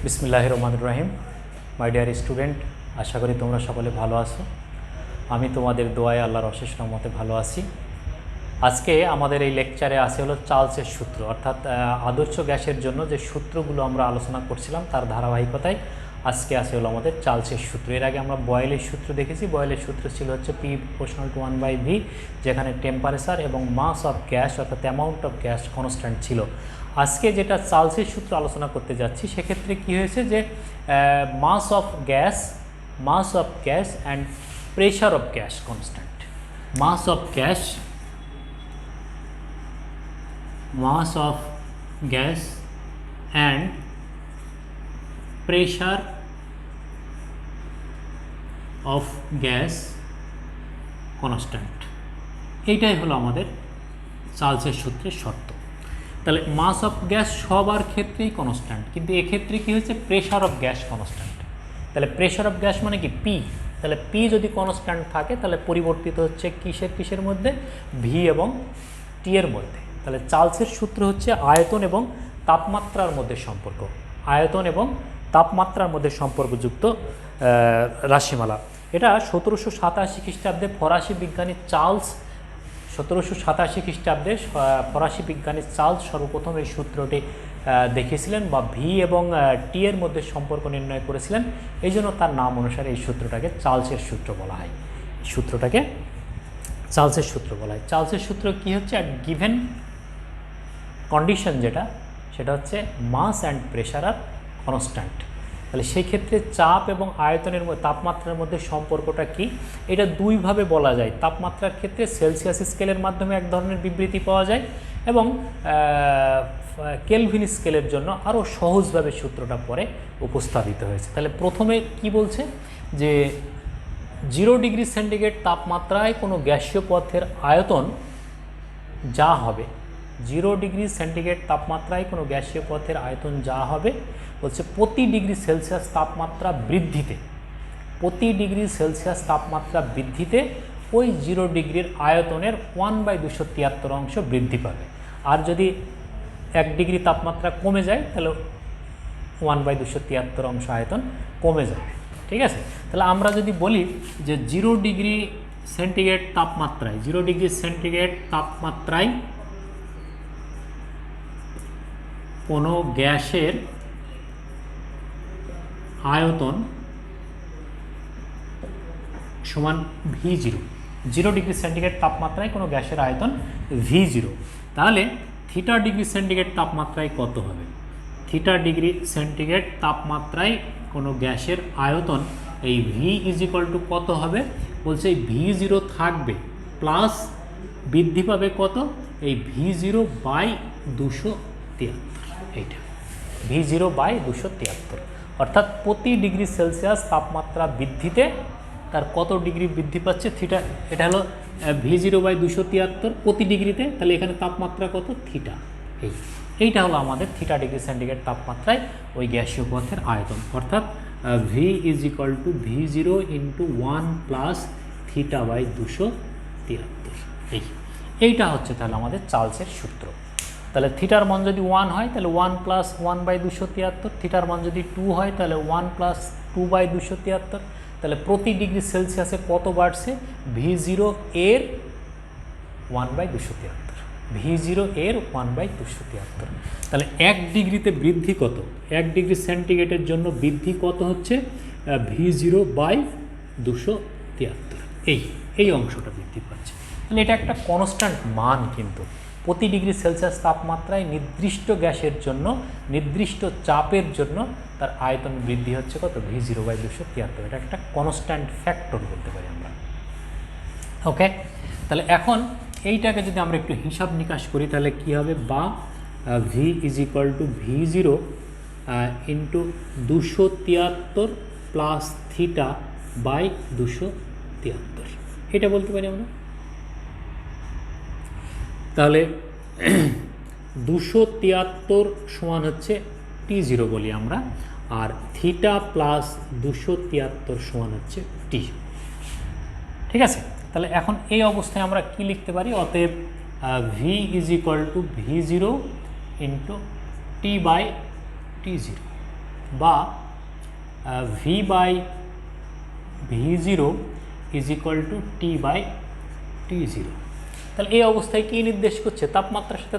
বিসমিল্লাহির রহমানির রহিম। My dear student, আশা করি তোমরা সকলে ভালো আছো। আমি তোমাদের দোয়ায় আল্লাহর অশেষ রহমতে ভালো আছি। আজকে আমাদের এই লেকচারে আছে হলো চার্লসের সূত্র, অর্থাৎ আদর্শ গ্যাসের জন্য যে সূত্রগুলো আমরা আলোচনা করছিলাম তার ধারাবাহিকতায় আজকে আছে হলো আমাদের চার্লসের সূত্র। এর আগে আমরা বয়েলের সূত্র দেখেছি। বয়েলের সূত্র ছিল হচ্ছে P proportional to 1/v, যেখানে টেম্পারেচার এবং মাস অফ গ্যাস অর্থাৎ অ্যামাউন্ট অফ গ্যাস কনস্ট্যান্ট ছিল। আজকে যেটা চার্লসের সূত্র আলোচনা করতে যাচ্ছি সেক্ষেত্রে কী হয়েছে যে mass of gas and pressure of gas constant. Mass of gas and pressure of gas constant, এইটাই হলো আমাদের চার্লসের সূত্রের শর্ত। তাহলে মাস অফ গ্যাস সবার ক্ষেত্রেই কনস্ট্যান্ট, কিন্তু এক্ষেত্রে কী হয়েছে প্রেশার অফ গ্যাস কনস্ট্যান্ট। তাহলে প্রেশার অফ গ্যাস মানে কি পি। তাহলে পি যদি কনস্ট্যান্ট থাকে তাহলে পরিবর্তিত হচ্ছে কিসের মধ্যে, ভি এবং টি এর মধ্যে। তাহলে চার্লসের সূত্র হচ্ছে আয়তন এবং তাপমাত্রার মধ্যে সম্পর্ক, আয়তন এবং তাপমাত্রার মধ্যে সম্পর্কযুক্ত রাশিমালা। এটা 1787 খ্রিস্টাব্দে ফরাসি বিজ্ঞানী চার্লস 1787 খ্রিস্টাব্দে ফরাসি বিজ্ঞানী চার্লস সর্বপ্রথম এই সূত্রটি দেখিয়েছিলেন বা ভি এবং টি এর মধ্যে সম্পর্ক নির্ণয় করেছিলেন। এই জন্য তার নাম অনুসারে এই সূত্রটাকে চার্লসের সূত্র বলা হয়। সূত্রটাকে চার্লসের সূত্র বলা হয়। চার্লসের সূত্র কি হচ্ছে, গিভেন কন্ডিশন সেটা হচ্ছে mass and pressure R constant. তাহলে সেই ক্ষেত্রে চাপ এবং আয়তনের তাপমাত্রার মধ্যে সম্পর্কটা কি, এটা দুইভাবে বলা যায়। তাপমাত্রার ক্ষেত্রে সেলসিয়াস স্কেলের মাধ্যমে এক ধরনের বিবৃতি পাওয়া যায় এবং কেলভিন স্কেলের জন্য আরও সহজভাবে সূত্রটা পরে উপস্থাপিত হয়েছে। তাহলে প্রথমে কি বলছে যে 0 ডিগ্রি সেন্টিগ্রেড তাপমাত্রায় কোনো গ্যাসীয় পদার্থের আয়তন যা হবে, 0 ডিগ্রি সেন্টিগ্রেড তাপমাত্রায় কোনো গ্যাসীয় পদার্থের আয়তন যা হবে বলছে প্রতি ডিগ্রি সেলসিয়াস তাপমাত্রা বৃদ্ধিতে, প্রতি ডিগ্রি সেলসিয়াস তাপমাত্রা বৃদ্ধিতে ওই 0 ডিগ্রির আয়তনের 1/273 অংশ বৃদ্ধি পাবে। আর যদি 1 ডিগ্রি তাপমাত্রা কমে যায় তাহলে 1/273 অংশ আয়তন কমে যাবে। ঠিক আছে, তাহলে আমরা যদি বলি যে 0 ডিগ্রি সেন্টিগ্রেড তাপমাত্রায়, 0 ডিগ্রি সেন্টিগ্রেড তাপমাত্রায় কোনো গ্যাসের আয়তন সমান V0, 0 ডিগ্রি সেন্টিগ্রেড তাপমাত্রায় কোনো গ্যাসের আয়তন V0, তাহলে থিটা ডিগ্রি সেন্টিগ্রেড তাপমাত্রায় কত হবে? থিটা ডিগ্রি সেন্টিগ্রেড তাপমাত্রায় কোনো গ্যাসের আয়তন এই V = কত হবে বলছে, এই V0 থাকবে প্লাস বৃদ্ধি পাবে কত, এই V0/273, এইটা V0/273, অর্থাৎ প্রতি ডিগ্রি সেলসিয়াস তাপমাত্রা বৃদ্ধিতে তার কত ডিগ্রি বৃদ্ধি পাচ্ছে থিটা, এটা হলো V0/273 প্রতি ডিগ্রিতে। তাহলে এখানে তাপমাত্রা কত, থিটা। এইটা হলো আমাদের থিটা ডিগ্রি সেন্টিগ্রেড তাপমাত্রায় ওই গ্যাসীয় পদার্থের আয়তন, অর্থাৎ V = V0 × 1 + θ/273। এইটা হচ্ছে তাহলে আমাদের চার্লসের সূত্র। তাহলে থিটার মান যদি 1 হয় তাহলে 1 + 1/273, থিটার মান যদি 2 হয় তাহলে 1 + 2/273। তাহলে প্রতি ডিগ্রি সেলসিয়াসে কত বাড়ছে, V0 এর 1/273, V0 এর 1/273। তাহলে 1 ডিগ্রিতে বৃদ্ধি কত, 1 ডিগ্রি সেন্টিগ্রেডের জন্য বৃদ্ধি কত হচ্ছে, V0/273, এই অংশটা বৃদ্ধি পাচ্ছে। তাহলে এটা একটা কনস্ট্যান্ট মান, কিন্তু প্রতি ডিগ্রি সেলসিয়াস তাপমাত্রায় নির্দিষ্ট গ্যাসের জন্য নির্দিষ্ট চাপের জন্য তার আয়তন বৃদ্ধি হচ্ছে কত, V0/273। এটা একটা কনস্ট্যান্ট ফ্যাক্টর বলতে পারি আমরা। ওকে, তাহলে এখন এইটাকে যদি আমরা একটু হিসাব নিকাশ করি তাহলে কি হবে, বা V = V0 × 273 + θ/273, এটা বলতে পারি আমরা। তাহলে 273 সমান হচ্ছে T0 বলি আমরা, আর থিটা প্লাস 273 সমান হচ্ছে টি। ঠিক আছে, তাহলে এখন এই অবস্থায় আমরা কি লিখতে পারি, অতএব V = V0 × T/T0, বা V by V zero is equal to T by T zero. তাহলে এই অবস্থায় কী নির্দেশ করছে? তাপমাত্রার সাথে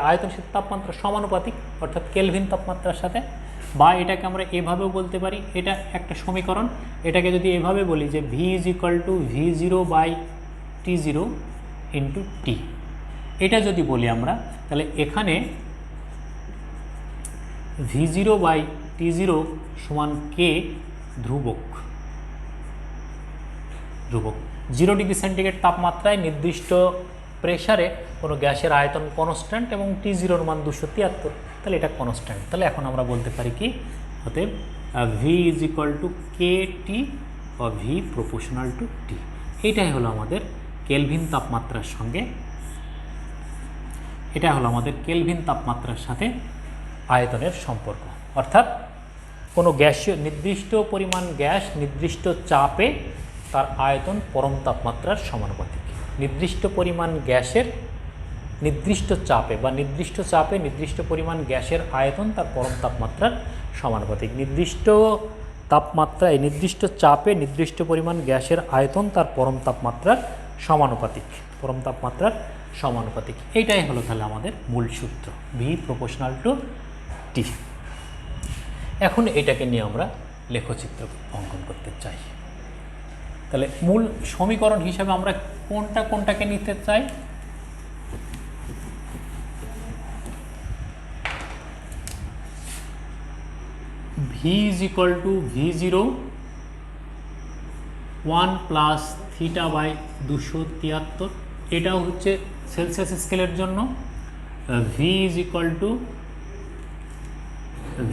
আয়তনের সাথে তাপমাত্রা সমানুপাতিক, অর্থাৎ কেলভিন তাপমাত্রার সাথে। বা এটাকে আমরা এভাবেও বলতে পারি, এটা একটা সমীকরণ, এটাকে যদি এভাবে বলি যে V is equal to V zero by T zero into T, এটা যদি বলি আমরা, তাহলে এখানে V zero by T zero সমান কে ধ্রুবক। 0 ডিগ্রি সেন্টিগ্রেড তাপমাত্রায় নির্দিষ্ট প্রেসারে কোনো গ্যাসের আয়তন কনস্ট্যান্ট এবং টি জিরোর মান 273, তাহলে এটা কনস্ট্যান্ট। তাহলে এখন আমরা বলতে পারি কি, অতএব V is equal to K টি বা ভি প্রপোর্শনাল টু টি। এইটাই হলো আমাদের কেলভিন তাপমাত্রার সঙ্গে, এটা হলো আমাদের কেলভিন তাপমাত্রার সাথে আয়তনের সম্পর্ক। অর্থাৎ কোনো গ্যাসীয় নির্দিষ্ট পরিমাণ গ্যাস নির্দিষ্ট চাপে তার আয়তন পরম তাপমাত্রার সমানুপাতিক। নির্দিষ্ট পরিমাণ গ্যাসের নির্দিষ্ট চাপে বা নির্দিষ্ট চাপে নির্দিষ্ট পরিমাণ গ্যাসের আয়তন তার পরম তাপমাত্রার সমানুপাতিক। নির্দিষ্ট তাপমাত্রায় নির্দিষ্ট চাপে নির্দিষ্ট পরিমাণ গ্যাসের আয়তন তার পরম তাপমাত্রার সমানুপাতিক, পরম তাপমাত্রার সমানুপাতিক। এইটাই হলো তাহলে আমাদের মূল সূত্র, ভি প্রপোর্শনাল টু টি। এখন এটাকে নিয়ে আমরা লেখচিত্র অঙ্কন করতে চাই। তাহলে মূল সমীকরণ হিসাবে আমরা কোনটাকে নিতে চাই? V is equal to V zero 1 plus theta by 273, এটাও হচ্ছে সেলসিয়াস স্কেলের জন্য। V is equal to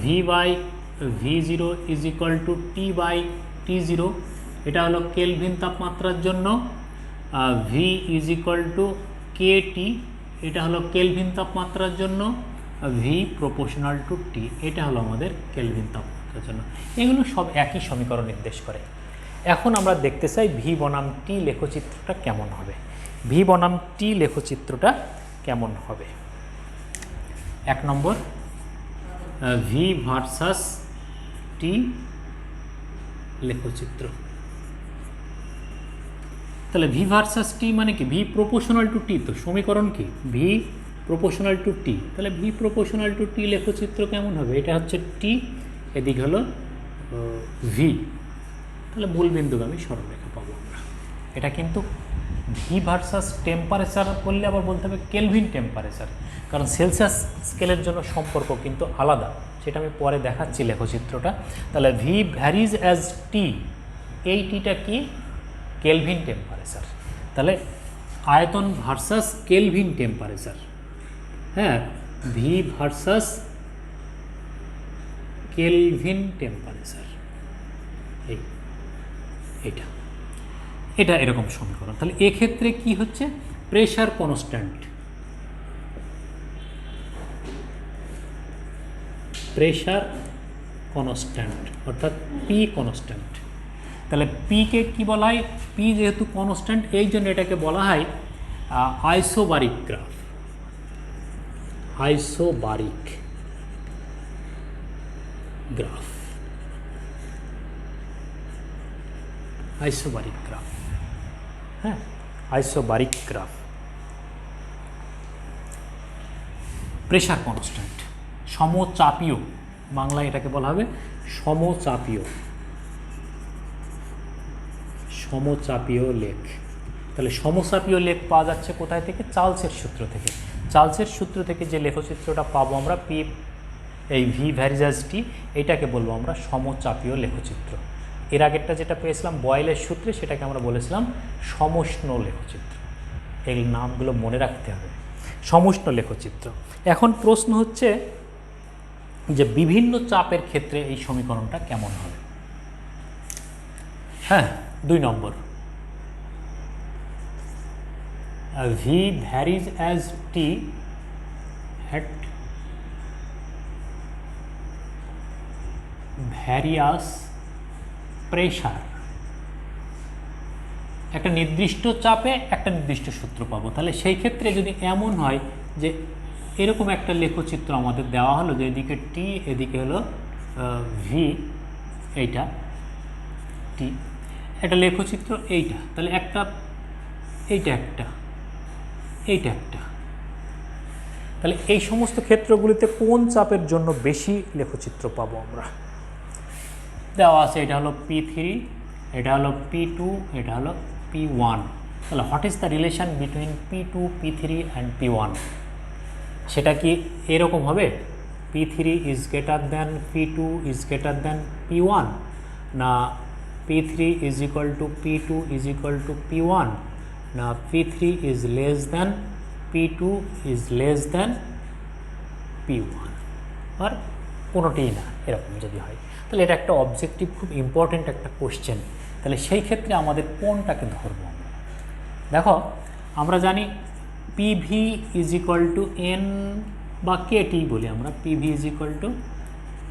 V by V zero is equal to T by T zero, এটা হলো কেলভিন তাপমাত্রার জন্য। V is equal to K T, এটা হলো কেলভিন তাপমাত্রার জন্য। ভি প্রপোর্শনাল টু টি, এটা হলো আমাদের কেলভিন তাপমাত্রার জন্য। এগুলো সব একই সমীকরণ নির্দেশ করে। এখন আমরা দেখতে চাই ভি বনাম টি লেখচিত্রটা কেমন হবে। ভি বনাম টি লেখচিত্রটা কেমন হবে? 1 নম্বর, ভি ভার্সাস টি লেখচিত্র। তাহলে ভি ভার্সাস টি মানে কি? ভি প্রপোর্শনাল টু টি, তো সমীকরণ কি? ভি প্রপোর্শনাল টু টি। তাহলে ভি প্রপোর্শনাল টু টি লেখচিত্র কেমন হবে? এটা হচ্ছে টি, এদিকে হলো ভি, তাহলে মূল বিন্দুগামী সরলরেখা পাবো আমরা। এটা কিন্তু ভি ভার্সাস টেম্পারেচার বললে আবার বলতে হবে কেলভিন টেম্পারেচার, কারণ সেলসিয়াস স্কেলের জন্য সম্পর্ক কিন্তু আলাদা, সেটা আমি পরে দেখাচ্ছি লেখচিত্রটা। তাহলে ভি ভ্যারিজ অ্যাজ টি, এই টিটা কি? Kelvin temperature. তাহলে আয়তন ভার্সাস কেলভিন টেম্পারেচার, হ্যাঁ, ভি ভার্সাস কেলভিন টেম্পারেচার, এটা এরকম সমীকরণ। তাহলে এক্ষেত্রে কি হচ্ছে? প্রেশার কনস্ট্যান্ট, প্রেশার কনস্ট্যান্ট অর্থাৎ পি কনস্ট্যান্ট। তাহলে পিকে কি বলা হয়? পি যেহেতু কনস্ট্যান্ট, এই জন্য এটাকে বলা হয় isobaric graph. Isobaric graph, isobaric graph, হ্যাঁ, আইসোবারিক গ্রাফ। প্রেশার কনস্ট্যান্ট, সমচাপীয়, বাংলায় এটাকে বলা হবে সমচাপীয়, সমচাপীয় লেখ। তাহলে সমচাপীয় লেখ পাওয়া যাচ্ছে কোথায় থেকে? চার্লসের সূত্র থেকে। চার্লসের সূত্র থেকে যে লেখচিত্রটা পাবো আমরা, পি এই ভি ভ্যারিজ টি, এটাকে বলবো আমরা সমচাপীয় লেখচিত্র। এর আগেরটা যেটা পেয়েছিলাম বয়েলের সূত্রে, সেটাকে আমরা বলেছিলাম সমুষ্ণ লেখচিত্র। এই নামগুলো মনে রাখতে হবে, সমুষ্ণ লেখচিত্র। এখন প্রশ্ন হচ্ছে যে বিভিন্ন চাপের ক্ষেত্রে এই সমীকরণটা কেমন হবে? হ্যাঁ, 2 নম্বর, V varies as T at various pressure, একটা নির্দিষ্ট চাপে একটা নির্দিষ্ট সূত্র পাবো। তাহলে সেই ক্ষেত্রে যদি এমন হয় যে এরকম একটা লেখচিত্র আমাদের দেওয়া হলো যে এদিকে টি, এদিকে হলো ভি এইটা টি, একটা লেখচিত্র এইটা, তাহলে একটা এইটা একটা এইটা একটা, তাহলে এই সমস্ত ক্ষেত্রগুলিতে কোন চাপের জন্য বেশি লেখচিত্র পাবো আমরা? দেওয়া আছে এটা হলো P3, এটা হলো P2, এটা হলো P1। তাহলে what is the relation between P2, P3 and P1? সেটা কি এরকম হবে, P3 is greater than P2 is greater than P1, না P3 is equal two P2 is equal two P1, না P3 is less than P2 is less than P1, আর কোনোটিই না, এরকম যদি হয় তাহলে এটা একটা অবজেক্টিভ খুব ইম্পর্টেন্ট একটা কোশ্চেন। তাহলে সেই ক্ষেত্রে আমাদের কোনটাকে ধরবো আমরা? দেখো আমরা জানি PV is equal to N বা কেটি বলি আমরা, PV is equal to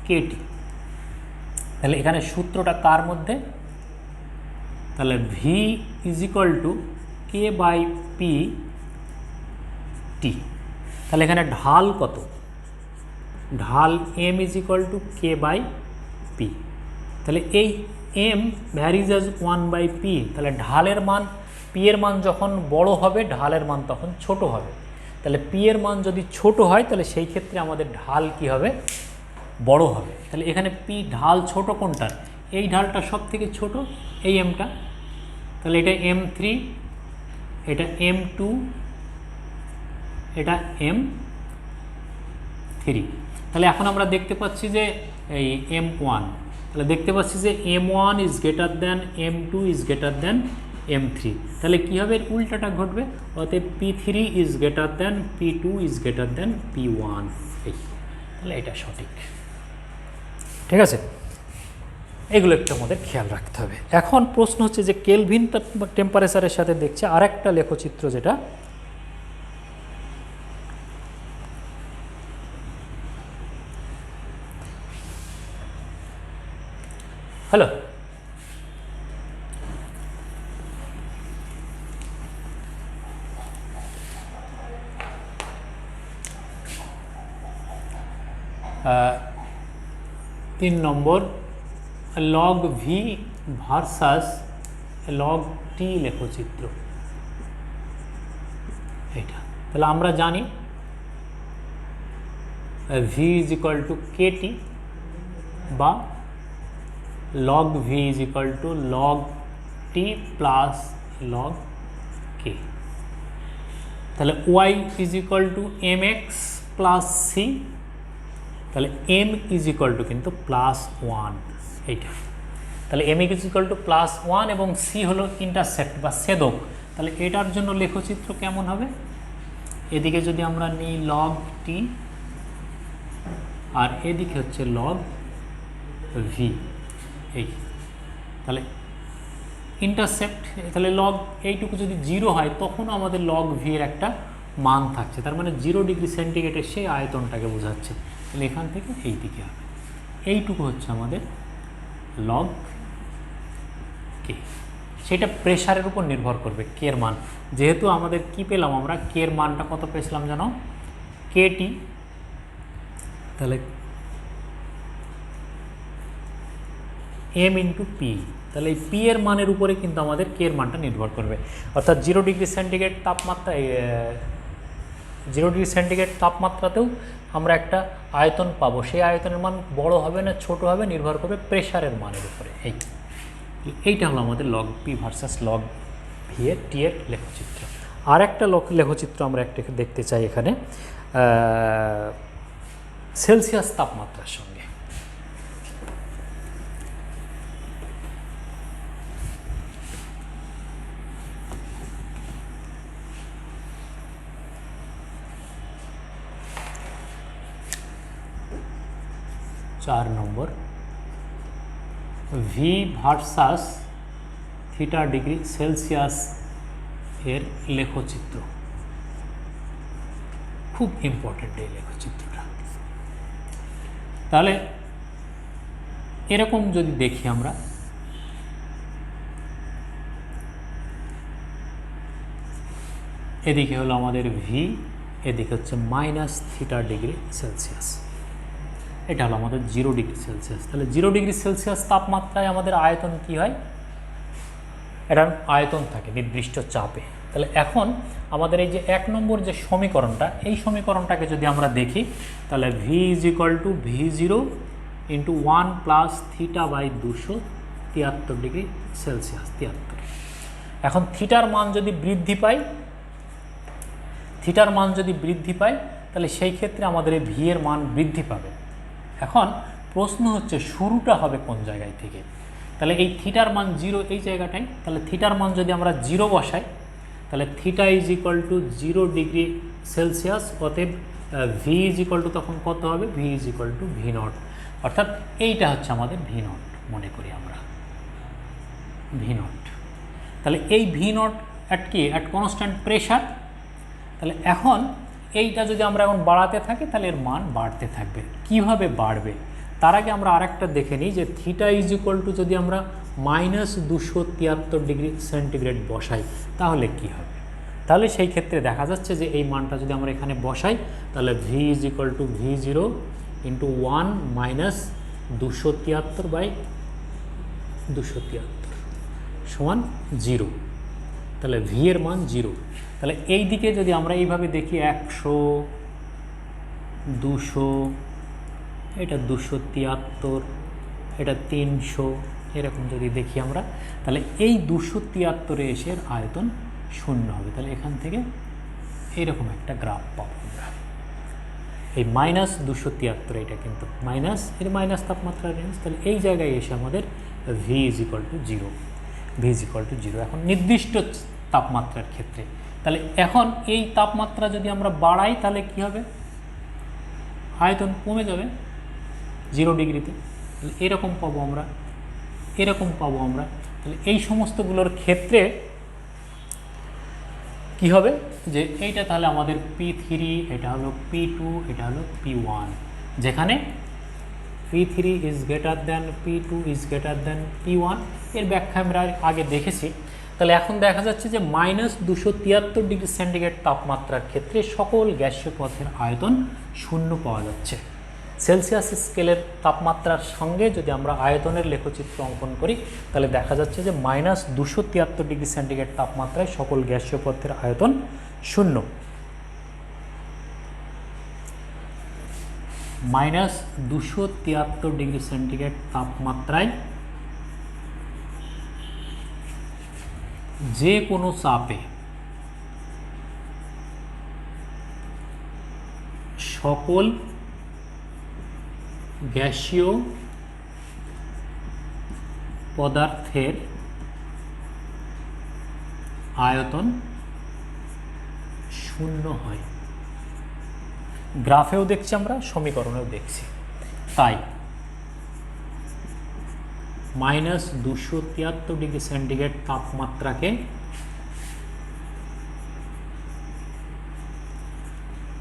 KT. তাহলে এখানে সূত্রটা কার মধ্যে? তাহলে V is equal to K by P T. তাহলে এখানে ঢাল কত? ঢাল M is equal to K by P. তাহলে এই এম ভ্যারিজ অ্যাজ 1/p, তাহলে ঢালের মান পি এর মান যখন বড় হবে ঢালের মান তখন ছোট হবে। তাহলে পি এর মান যদি ছোট হয় তাহলে সেই ক্ষেত্রে আমাদের ঢাল কি হবে? বড় হবে। তাহলে এখানে পি ঢাল ছোট কোনটার? এই ঢালটা সব থেকে ছোট, এই এমটা। তাহলে এটা M3, এটা M2, এটা M3। তাহলে এখন আমরা দেখতে পাচ্ছি যে এই M1, তাহলে দেখতে পাচ্ছি যে M1 is greater than M2 is greater than M3। তাহলে কী হবে? উল্টাটা ঘটবে, অতএব P3 is greater than P2 is greater than P1। তাহলে এটা সঠিক। ঠিক আছে, এগুলো একটু আমাদের খেয়াল রাখতে হবে। এখন প্রশ্ন হচ্ছে যে কেলভিন টেম্পারেচারের সাথে দেখছে আরেকটা লেখচিত্র, যেটা হ্যালো তিন number log V versus log T লেখচিত্র এটা। তাহলে আমরা জানি V is equal to KT বা log v is equal to log t plus log k। তাহলে y is equal to mx plus c, তাহলে m is equal to কিন্তু plus 1 এইটা। তাহলে m is equal to plus 1 এবং c হলো intercept বা ছেদক। তাহলে এটার জন্য লেখচিত্র কেমন হবে? এদিকে যদি আমরা নিই log t আর এদিকে হচ্ছে log v, এই তাহলে ইন্টারসেপ্ট, তাহলে লগ এইটুকু যদি 0 হয় তখনও আমাদের লগ ভি এর একটা মান থাকছে, তার মানে 0 ডিগ্রি সেন্টিগ্রেডের সেই আয়তনটাকে বোঝাচ্ছে। তাহলে এখান থেকে এই দিকে হবে, এইটুকু হচ্ছে আমাদের লগ কে। সেটা প্রেশারের উপর নির্ভর করবে কে এর মান। যেহেতু আমাদের কি পেলাম আমরা, কে এর মানটা কত পেয়েছিলাম জানো? কেটি। তাহলে m ইন্টু পি, তাহলে এই পি এর মানের উপরে কিন্তু আমাদের কে এর মানটা নির্ভর করবে। অর্থাৎ 0 ডিগ্রি সেন্টিগ্রেড তাপমাত্রা, 0 ডিগ্রি সেন্টিগ্রেড তাপমাত্রাতেও আমরা একটা আয়তন পাবো, সেই আয়তনের মান বড় হবে না ছোট হবে নির্ভর করবে প্রেশারের মানের উপরে। এইটা হলো আমাদের log P versus log V এর টি এর লেখচিত্র। আর একটা লেখচিত্র আমরা একটা দেখতে চাই এখানে সেলসিয়াস তাপমাত্রার সঙ্গে। চার নম্বর V versus theta degree Celsius এর লেখচিত্র, খুব ইম্পর্টেন্ট এই লেখচিত্রটা। তাহলে এরকম যদি দেখি আমরা, এদিকে হলো আমাদের ভি, এদিকে হচ্ছে মাইনাস থিটা ডিগ্রি সেলসিয়াস। এটা হলো আমাদের 0 ডিগ্রি সেলসিয়াস। তাহলে 0 ডিগ্রি সেলসিয়াস তাপমাত্রায় আমাদের আয়তন কি হয়, এটা আয়তন থাকে নির্দিষ্ট চাপে। তাহলে এখন আমাদের এই যে 1 নম্বর যে সমীকরণটা, এই সমীকরণটাকে যদি আমরা দেখি তাহলে V = V0 × 1 + θ/273 ডিগ্রি সেলসিয়াস 73। এখন থিটার মান যদি বৃদ্ধি পায় তাহলে সেই ক্ষেত্রে আমাদের এই ভি এর মান বৃদ্ধি পাবে। এখন প্রশ্ন হচ্ছে শুরুটা হবে কোন জায়গায় থেকে। তাহলে এই থিটার মান 0 এই জায়গাটায়, তাহলে থিটার মান যদি আমরা 0 বসাই তাহলে থিটা = 0 ডিগ্রি সেলসিয়াস, অতএব ভি তখন কত হবে, ভি = V0, অর্থাৎ এইটা হচ্ছে আমাদের V0 মনে করি আমরা V0। তাহলে এই V0 অ্যাট কনস্ট্যান্ট প্রেশার। তাহলে এখন এইটা যদি আমরা এখন বাড়াতে থাকি তাহলে এর মান বাড়তে থাকবে। কিভাবে বাড়বে তার আগে আমরা আরেকটা দেখে নিই যে থিটা = যদি আমরা -273 ডিগ্রি সেন্টিগ্রেড বসাই তাহলে কি হবে। তাহলে সেই ক্ষেত্রে দেখা যাচ্ছে যে এই মানটা যদি আমরা এখানে বসাই তাহলে V = V0 × 1 - 273/273 সমান 0। তাহলে ভি এর মান 0। তাহলে এই দিকে যদি আমরা এইভাবে দেখি 100, 200, এটা 273, এটা 300, এরকম যদি দেখি আমরা তাহলে এই 273-এ এসে আয়তন 0 হবে। তাহলে এখান থেকে এইরকম একটা গ্রাফ পাবো আমরা। এই -273, এটা কিন্তু মাইনাস তাপমাত্রার রেঞ্জ। তাহলে এই জায়গায় এসে আমাদের V = 0। এখন নির্দিষ্ট তাপমাত্রার ক্ষেত্রে তাহলে এখন এই তাপমাত্রা যদি আমরা বাড়াই তাহলে কি হবে, আয়তন কমে যাবে 0 ডিগ্রিতে। তাহলে এরকম পাবো আমরা। তাহলে এই সমস্তগুলোর ক্ষেত্রে কি হবে যে এইটা তাহলে আমাদের P3, এটা হলো P2, এটা হলো P1, যেখানে P3 = P2 = P1। এর ব্যাখ্যা আমরা আগে দেখেছি। তাহলে এখন দেখা যাচ্ছে যে -273 ডিগ্রি সেন্টিগ্রেড তাপমাত্রার ক্ষেত্রে সকল গ্যাসীয় পদার্থের আয়তন 0 পাওয়া যাচ্ছে। সেলসিয়াস স্কেলের তাপমাত্রার সঙ্গে যদি আমরা আয়তনের লেখচিত্র অঙ্কন করি তাহলে দেখা যাচ্ছে যে -273 ডিগ্রি সেন্টিগ্রেড তাপমাত্রায় সকল গ্যাসীয় পদার্থের আয়তন 0। -273 ডিগ্রি সেন্টিগ্রেড তাপমাত্রায় যে কোনো চাপে সকল গ্যাসীয় পদার্থের আয়তন 0 হয়। গ্রাফেও দেখছি আমরা, সমীকরণেও দেখছি। তাই -273 ডিগ্রি সেন্টিগ্রেড তাপমাত্রাকে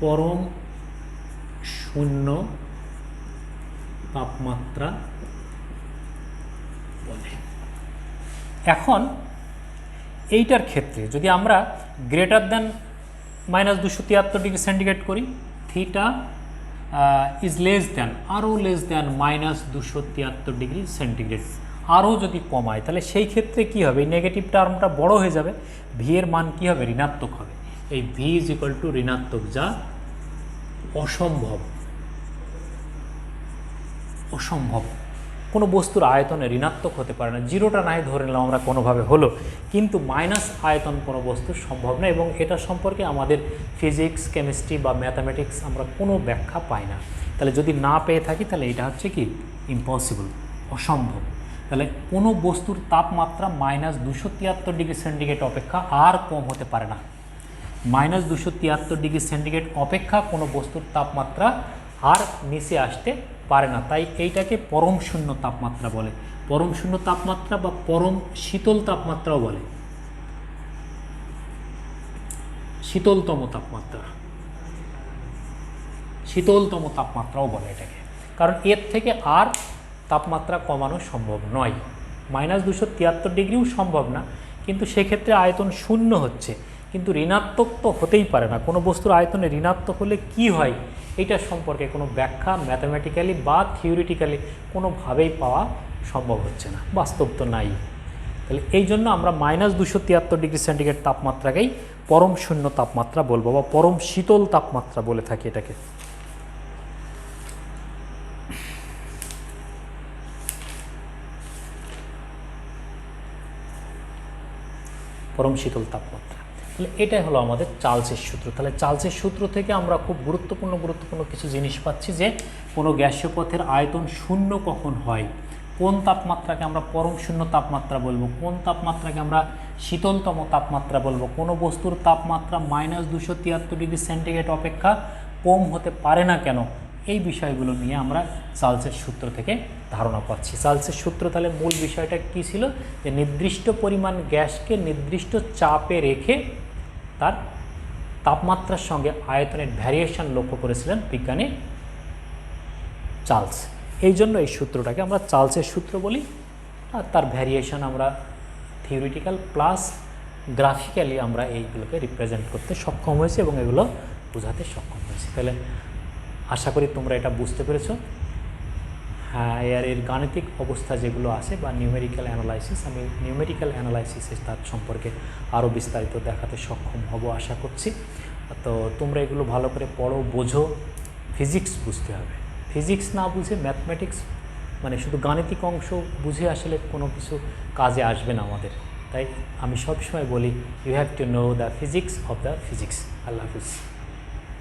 পরম শূন্য তাপমাত্রা বলে। এখন এইটার ক্ষেত্রে যদি আমরা -273 ডিগ্রি সেন্টিগ্রেড করি, থিটা আরও লেস দ্যান -273 ডিগ্রি সেন্টিগ্রেড, আরও যদি কমায় তাহলে সেই ক্ষেত্রে কি হবে, এই নেগেটিভ টার্মটা বড় হয়ে যাবে, ভি এর মান কি হবে, ঋণাত্মক হবে। এই ভি = ঋণাত্মক, যা অসম্ভব। কোনো বস্তুর আয়তনে ঋণাত্মক হতে পারে না। 0টা নাই ধরে নিলাম আমরা কোনোভাবে হলো, কিন্তু মাইনাস আয়তন কোনো বস্তুর সম্ভব না। এবং এটা সম্পর্কে আমাদের ফিজিক্স, কেমিস্ট্রি বা ম্যাথামেটিক্স আমরা কোনো ব্যাখ্যা পাই না। তাহলে যদি না পেয়ে থাকি তাহলে এটা হচ্ছে কি, ইম্পসিবল, অসম্ভব। তাহলে কোনো বস্তুর তাপমাত্রা -273 ডিগ্রি সেন্টিগ্রেড অপেক্ষা আর কম হতে পারে না। -273 ডিগ্রি সেন্টিগ্রেড অপেক্ষা কোনো বস্তুর তাপমাত্রা আর নিচে আসতে পারে না। তাই এইটাকে পরম শূন্য তাপমাত্রা বলে। পরম শূন্য তাপমাত্রা বা পরম শীতল তাপমাত্রাও বলে, শীতলতম তাপমাত্রাও বলে এটাকে। কারণ এর থেকে আর তাপমাত্রা কমানো সম্ভব নয়। -273 ডিগ্রিও সম্ভব না, কিন্তু সেক্ষেত্রে আয়তন 0 হচ্ছে, কিন্তু ঋণাত্মক তো হতেই পারে না। কোনো বস্তুর আয়তনে ঋণাত্মক হলে কি হয় এটা সম্পর্কে কোনো ব্যাখ্যা ম্যাথামেটিক্যালি বা থিওরিটিক্যালি কোনোভাবেই পাওয়া সম্ভব হচ্ছে না, বাস্তব তো নাই। তাহলে এই জন্য আমরা -273 ডিগ্রি সেন্টিগ্রেড তাপমাত্রাকেই পরম শূন্য তাপমাত্রা বলবো বা পরম শীতল তাপমাত্রা বলে থাকি এটাকে। পরম শীতল তাপমাত্রা। তাহলে এটাই হলো আমাদের চার্লসের সূত্র। তাহলে চার্লসের সূত্র থেকে আমরা খুব গুরুত্বপূর্ণ কিছু জিনিস পাচ্ছি, যে কোনো গ্যাসীয় পথের আয়তন শূন্য কখন হয়, কোন তাপমাত্রাকে আমরা পরম শূন্য তাপমাত্রা বলবো, কোন তাপমাত্রাকে আমরা শীতলতম তাপমাত্রা বলবো, কোনো বস্তুর তাপমাত্রা -273 ডিগ্রি সেন্টিগ্রেড অপেক্ষা কম হতে পারে না কেন, এই বিষয়গুলো নিয়ে আমরা চার্লসের সূত্র থেকে ধারণা পাচ্ছি। চার্লসের সূত্র তাহলে মূল বিষয়টা কী ছিল, যে নির্দিষ্ট পরিমাণ গ্যাসকে নির্দিষ্ট চাপে রেখে তার তাপমাত্রার সঙ্গে আয়তনের ভ্যারিয়েশন লক্ষ্য করেছিলেন বিজ্ঞানী চার্লস। এই জন্য এই সূত্রটাকে আমরা চার্লসের সূত্র বলি, আর তার ভ্যারিয়েশন আমরা থিওরিটিক্যাল প্লাস গ্রাফিক্যালি আমরা এইগুলোকে রিপ্রেজেন্ট করতে সক্ষম হয়েছি এবং এগুলো বোঝাতে সক্ষম হয়েছি। তাহলে আশা করি তোমরা এটা বুঝতে পেরেছো। হ্যাঁ, এর গাণিতিক অবস্থা যেগুলো আছে বা নিউমেরিক্যাল অ্যানালাইসিস, আমি নিউমেরিক্যাল অ্যানালাইসিসে তার সম্পর্কে আরও বিস্তারিত দেখাতে সক্ষম হব আশা করছি। তো তোমরা এগুলো ভালো করে পড়ো, বোঝো। ফিজিক্স বুঝতে হবে, ফিজিক্স না বুঝে ম্যাথমেটিক্স মানে শুধু গাণিতিক অংশ বুঝে আসলে কোনো কিছু কাজে আসবে না আমাদের। তাই আমি সবসময় বলি, you have to know the physics of the physics. Allah Hafiz.